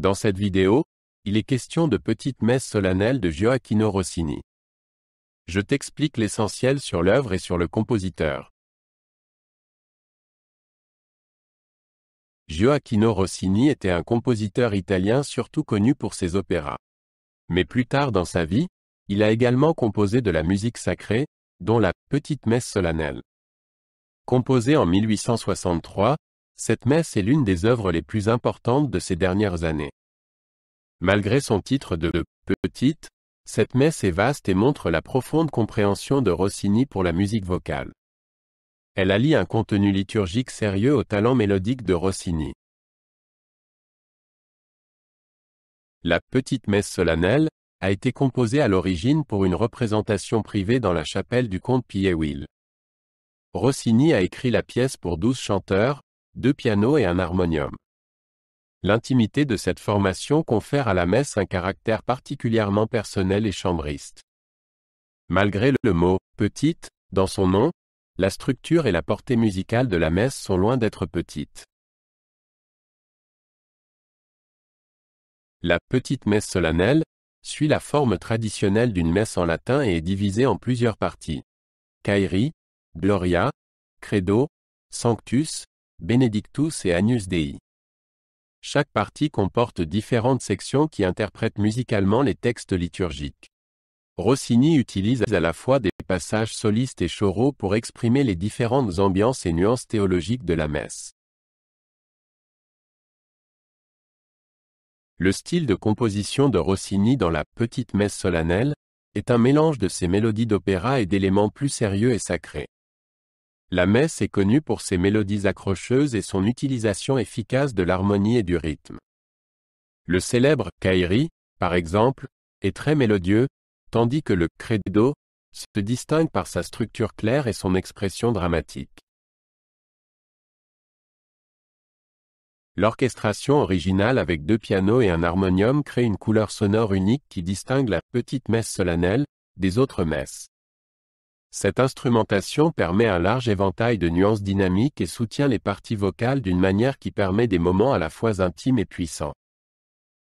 Dans cette vidéo, il est question de Petite messe solennelle de Gioachino Rossini. Je t'explique l'essentiel sur l'œuvre et sur le compositeur. Gioachino Rossini était un compositeur italien surtout connu pour ses opéras. Mais plus tard dans sa vie, il a également composé de la musique sacrée, dont la Petite messe solennelle. Composée en 1863, cette messe est l'une des œuvres les plus importantes de ces dernières années. Malgré son titre de Petite, cette messe est vaste et montre la profonde compréhension de Rossini pour la musique vocale. Elle allie un contenu liturgique sérieux au talent mélodique de Rossini. La Petite messe solennelle a été composée à l'origine pour une représentation privée dans la chapelle du comte Piéwil. Rossini a écrit la pièce pour 12 chanteurs, 2 pianos et un harmonium. L'intimité de cette formation confère à la messe un caractère particulièrement personnel et chambriste. Malgré le mot « petite » dans son nom, la structure et la portée musicale de la messe sont loin d'être petites. La Petite messe solennelle suit la forme traditionnelle d'une messe en latin et est divisée en plusieurs parties. Kyrie, Gloria, Credo, Sanctus, Benedictus et Agnus Dei. Chaque partie comporte différentes sections qui interprètent musicalement les textes liturgiques. Rossini utilise à la fois des passages solistes et choraux pour exprimer les différentes ambiances et nuances théologiques de la messe. Le style de composition de Rossini dans la Petite messe solennelle est un mélange de ses mélodies d'opéra et d'éléments plus sérieux et sacrés. La messe est connue pour ses mélodies accrocheuses et son utilisation efficace de l'harmonie et du rythme. Le célèbre Kyrie, par exemple, est très mélodieux, tandis que le Credo se distingue par sa structure claire et son expression dramatique. L'orchestration originale avec 2 pianos et un harmonium crée une couleur sonore unique qui distingue la Petite messe solennelle des autres messes. Cette instrumentation permet un large éventail de nuances dynamiques et soutient les parties vocales d'une manière qui permet des moments à la fois intimes et puissants.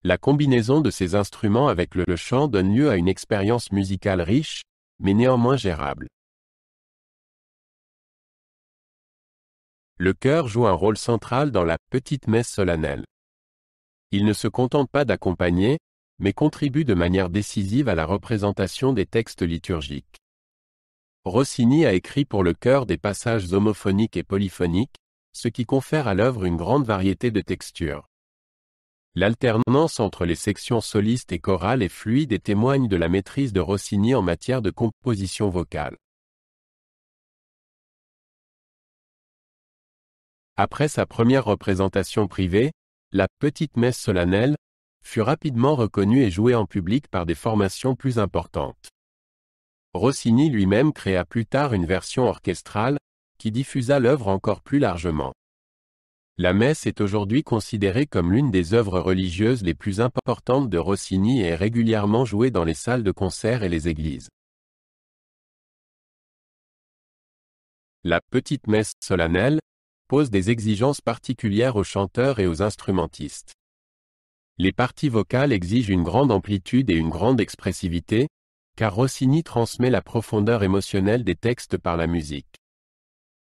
La combinaison de ces instruments avec le chant donne lieu à une expérience musicale riche, mais néanmoins gérable. Le chœur joue un rôle central dans la Petite messe solennelle. Il ne se contente pas d'accompagner, mais contribue de manière décisive à la représentation des textes liturgiques. Rossini a écrit pour le chœur des passages homophoniques et polyphoniques, ce qui confère à l'œuvre une grande variété de textures. L'alternance entre les sections solistes et chorales est fluide et témoigne de la maîtrise de Rossini en matière de composition vocale. Après sa première représentation privée, la Petite messe solennelle fut rapidement reconnue et jouée en public par des formations plus importantes. Rossini lui-même créa plus tard une version orchestrale, qui diffusa l'œuvre encore plus largement. La messe est aujourd'hui considérée comme l'une des œuvres religieuses les plus importantes de Rossini et est régulièrement jouée dans les salles de concert et les églises. La Petite messe solennelle pose des exigences particulières aux chanteurs et aux instrumentistes. Les parties vocales exigent une grande amplitude et une grande expressivité, car Rossini transmet la profondeur émotionnelle des textes par la musique.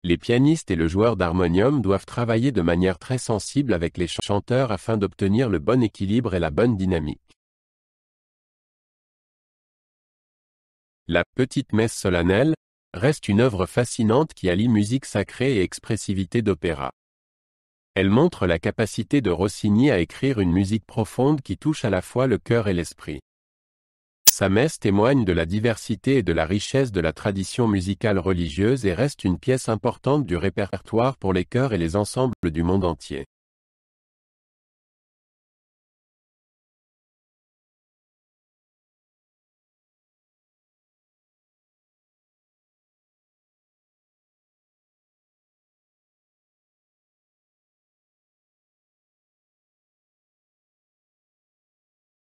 Les pianistes et le joueur d'harmonium doivent travailler de manière très sensible avec les chanteurs afin d'obtenir le bon équilibre et la bonne dynamique. La Petite messe solennelle reste une œuvre fascinante qui allie musique sacrée et expressivité d'opéra. Elle montre la capacité de Rossini à écrire une musique profonde qui touche à la fois le cœur et l'esprit. Sa messe témoigne de la diversité et de la richesse de la tradition musicale religieuse et reste une pièce importante du répertoire pour les chœurs et les ensembles du monde entier.